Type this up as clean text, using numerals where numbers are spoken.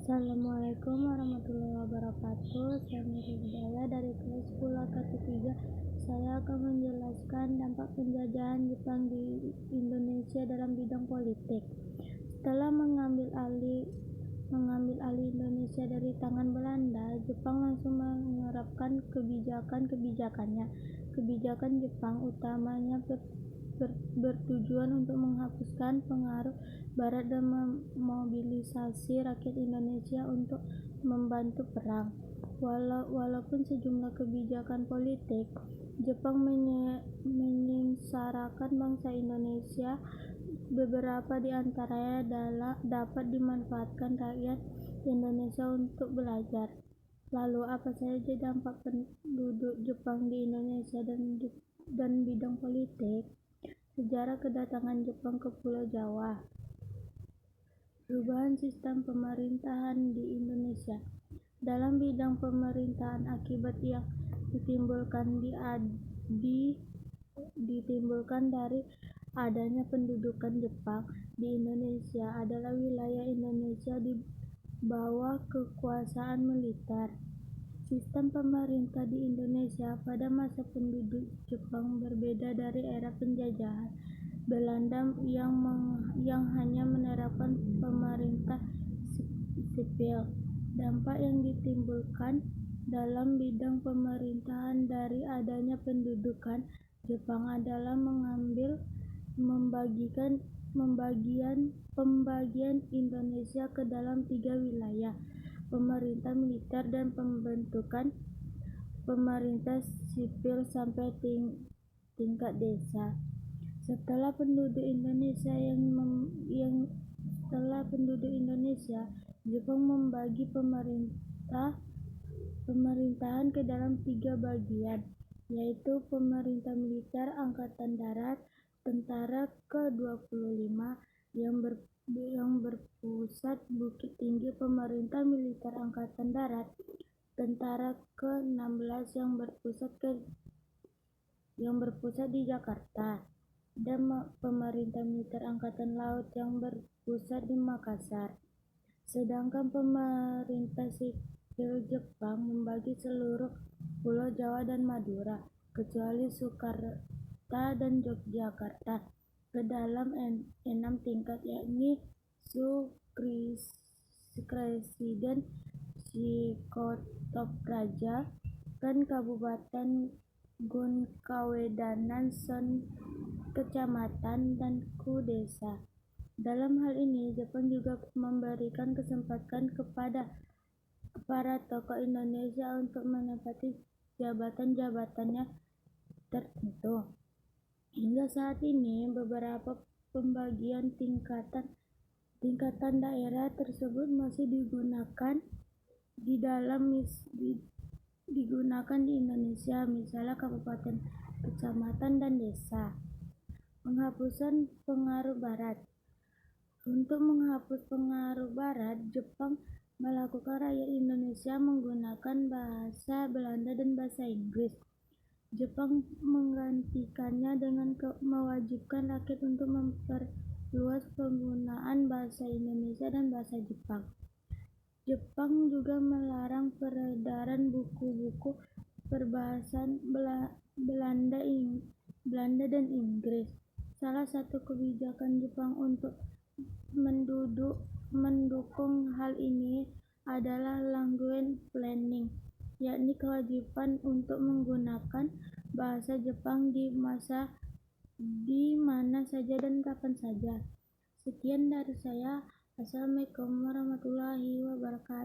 Assalamualaikum warahmatullahi wabarakatuh. Saya Nurul Hidayah dari kelas 10 AKT 3. Saya akan menjelaskan dampak penjajahan Jepang di Indonesia dalam bidang politik. Setelah mengambil alih Indonesia dari tangan Belanda, Jepang langsung menerapkan kebijakan-kebijakannya. Kebijakan Jepang utamanya bertujuan untuk menghapuskan pengaruh Barat dan memobilisasi rakyat Indonesia untuk membantu perang. Walaupun sejumlah kebijakan politik Jepang menyengsarakan bangsa Indonesia, beberapa di antaranya dapat dimanfaatkan rakyat Indonesia untuk belajar. Lalu apa saja dampak penduduk Jepang di Indonesia dan bidang politik? Sejarah kedatangan Jepang ke Pulau Jawa. Perubahan sistem pemerintahan di Indonesia. Dalam bidang pemerintahan, akibat yang ditimbulkan dari adanya pendudukan Jepang di Indonesia adalah wilayah Indonesia di bawah kekuasaan militer. Sistem pemerintah di Indonesia pada masa penduduk Jepang berbeda dari era penjajahan Belanda yang hanya menerapkan pemerintah sipil. Dampak yang ditimbulkan dalam bidang pemerintahan dari adanya pendudukan Jepang adalah pembagian Indonesia ke dalam 3 wilayah, pemerintah militer dan pembentukan pemerintah sipil sampai tingkat desa. Setelah penduduk Indonesia, Jepang membagi pemerintahan ke dalam 3 bagian, yaitu pemerintah militer angkatan darat, tentara ke-25 yang berpusat Bukit Tinggi, pemerintah militer angkatan darat, tentara ke-16 yang berpusat di Jakarta, dan pemerintah militer angkatan laut yang berpusat di Makassar. Sedangkan pemerintah sipil Jepang membagi seluruh Pulau Jawa dan Madura, kecuali Soekarta dan Yogyakarta, ke dalam 6 tingkat, yakni Presiden, Psikotopraja, dan Kabupaten Gunkawedanan, Son Kecamatan, dan Ku Desa. Dalam hal ini, Jepang juga memberikan kesempatan kepada para tokoh Indonesia untuk menempati jabatan-jabatannya tertentu. Hingga saat ini, beberapa pembagian tingkatan daerah tersebut masih digunakan di Indonesia, misalnya kabupaten, kecamatan, dan desa. Penghapusan pengaruh Barat. Untuk menghapus pengaruh Barat, Jepang melakukan rakyat Indonesia menggunakan bahasa Belanda dan bahasa Inggris. Jepang menggantikannya dengan mewajibkan rakyat untuk memperluas penggunaan bahasa Indonesia dan bahasa Jepang. Jepang juga melarang peredaran buku-buku berbahasa Belanda dan Inggris. Salah satu kebijakan Jepang untuk mendukung hal ini adalah language planning, yakni kewajiban untuk menggunakan bahasa Jepang di mana saja dan kapan saja. Sekian dari saya. Assalamualaikum warahmatullahi wabarakatuh.